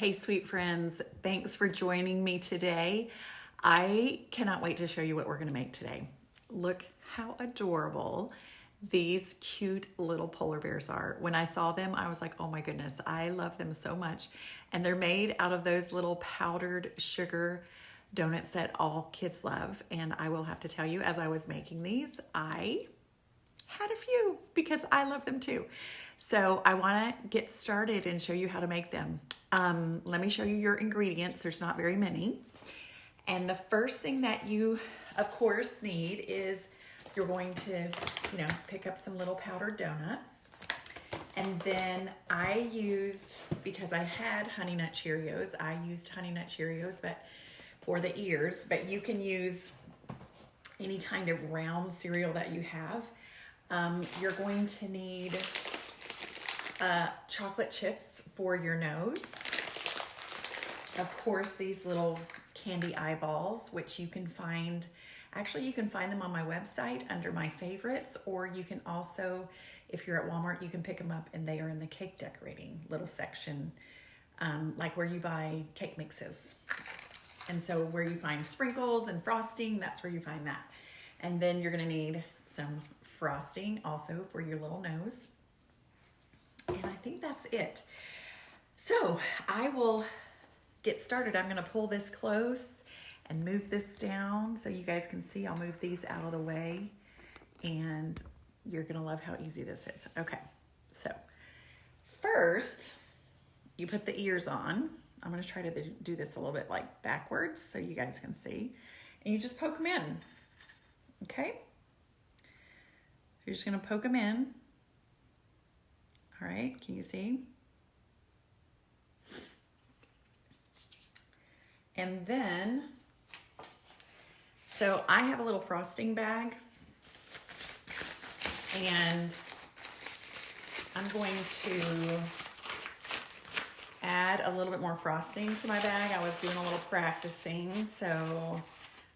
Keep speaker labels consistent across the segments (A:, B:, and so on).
A: Hey, sweet friends. Thanks for joining me today. I cannot wait to show you what we're going to make today. Look how adorable these cute little polar bears are. When I saw them, I was like, oh my goodness, I love them so much. And they're made out of those little powdered sugar donuts that all kids love. And I will have to tell you, as I was making these, I had a few because I love them too. So I want to get started and show you how to make them. Let me show you your ingredients. There's not very many. And the first thing that you, of course, need is you're going to, pick up some little powdered donuts. And then I used, because I had Honey Nut Cheerios, I used Honey Nut Cheerios but for the ears, but you can use any kind of round cereal that you have. You're going to need chocolate chips for your nose. Of course, these little candy eyeballs, which you can find, actually you can find them on my website under my favorites, or you can also, if you're at Walmart, you can pick them up and they are in the cake decorating little section, like where you buy cake mixes. And so where you find sprinkles and frosting, that's where you find that. And then you're gonna need some frosting also for your little nose. And I think that's it. So I will get started. I'm gonna pull this close and move this down so you guys can see. I'll move these out of the way and you're gonna love how easy this is. Okay, so first you put the ears on. I'm gonna try to do this a little bit like backwards so you guys can see. And you just poke them in, okay? You're just gonna poke them in. All right, can you see? And then, so I have a little frosting bag and I'm going to add a little bit more frosting to my bag. I was doing a little practicing, so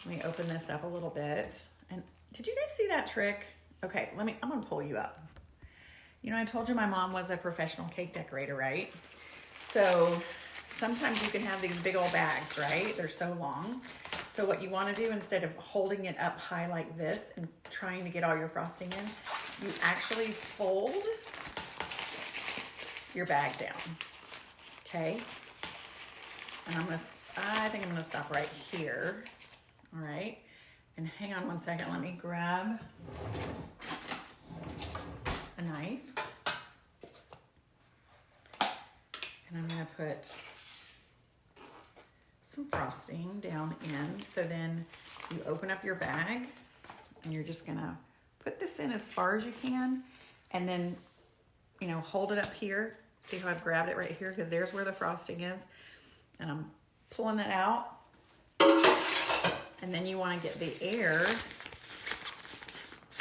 A: let me open this up a little bit. And did you guys see that trick? Okay, I'm gonna pull you up. I told you my mom was a professional cake decorator, right? So sometimes you can have these big old bags, right? They're so long. So what you want to do, instead of holding it up high like this and trying to get all your frosting in, you actually fold your bag down, okay? And I think I'm gonna stop right here, all right? And hang on one second, let me grab a knife. And I'm gonna put some frosting down in. So then you open up your bag and you're just gonna put this in as far as you can and then, hold it up here. See how I've grabbed it right here? Because there's where the frosting is. And I'm pulling that out. And then you wanna get the air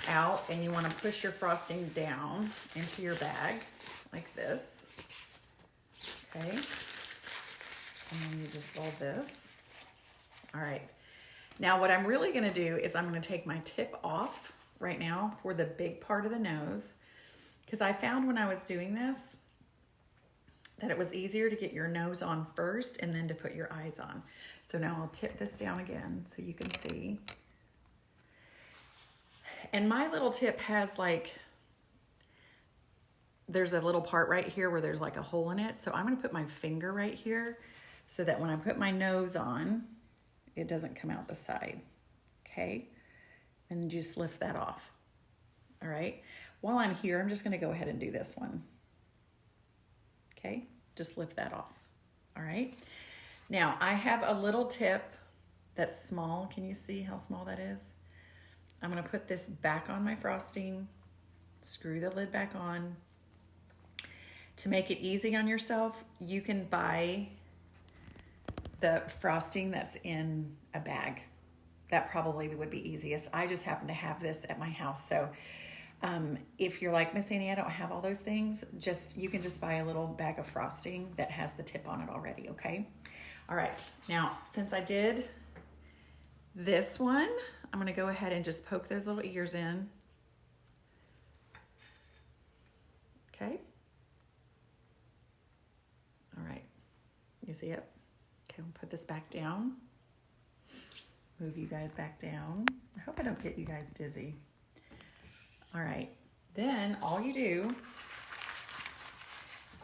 A: out and you wanna push your frosting down into your bag like this. Okay, and then you just fold this. All right, now what I'm really gonna do is I'm gonna take my tip off right now for the big part of the nose, because I found when I was doing this that it was easier to get your nose on first and then to put your eyes on. So now I'll tip this down again so you can see. And my little tip has there's a little part right here where there's like a hole in it. So I'm gonna put my finger right here so that when I put my nose on, it doesn't come out the side, okay? And just lift that off, all right? While I'm here, I'm just gonna go ahead and do this one, okay? Just lift that off, all right? Now, I have a little tip that's small. Can you see how small that is? I'm gonna put this back on my frosting, screw the lid back on. To make it easy on yourself, you can buy the frosting that's in a bag. That probably would be easiest. I just happen to have this at my house. So if you're like, Miss Annie, I don't have all those things, you can just buy a little bag of frosting that has the tip on it already, okay? All right, now since I did this one, I'm gonna go ahead and just poke those little ears in, okay? All right, you You see it? Okay, we'll put this back down. Move you guys back down. I hope I don't get you guys dizzy. All right, then all you do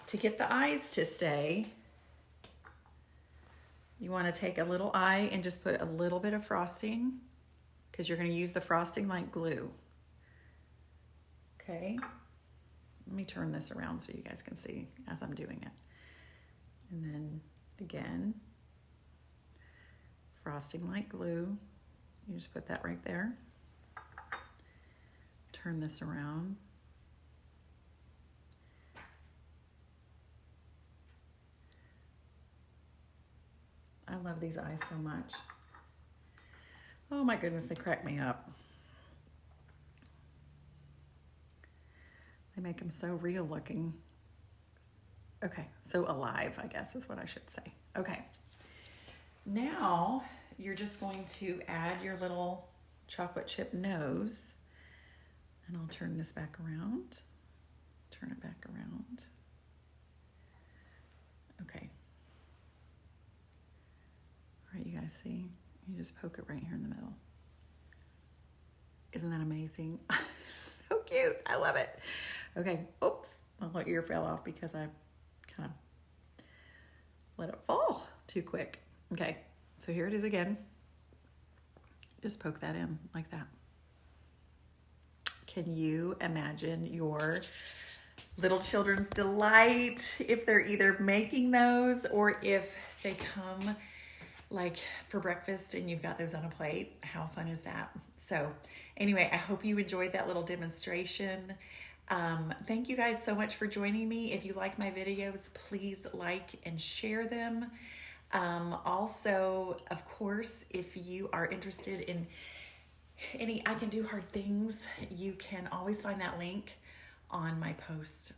A: to get the eyes to stay, you want to take a little eye and just put a little bit of frosting, because you're going to use the frosting like glue. Okay, let me turn this around so you guys can see as I'm doing it. And then again, frosting like glue. You just put that right there. Turn this around. I love these eyes so much. Oh my goodness, they crack me up. They make them so real looking. Okay, so alive, I guess is what I should say. Okay, now you're just going to add your little chocolate chip nose, and I'll turn this back around. Turn it back around. Okay. All right, you guys see? You just poke it right here in the middle. Isn't that amazing? So cute. I love it. Okay. Oops. My little ear fell off because I kind of let it fall too quick. Okay. So here it is again. Just poke that in like that. Can you imagine your little children's delight if they're either making those or if they come like for breakfast and you've got those on a plate? How fun is that? So anyway, I hope you enjoyed that little demonstration. Thank you guys so much for joining me. If you like my videos, please like and share them. Also, of course, if you are interested in any I Can Do Hard Things, you can always find that link on my post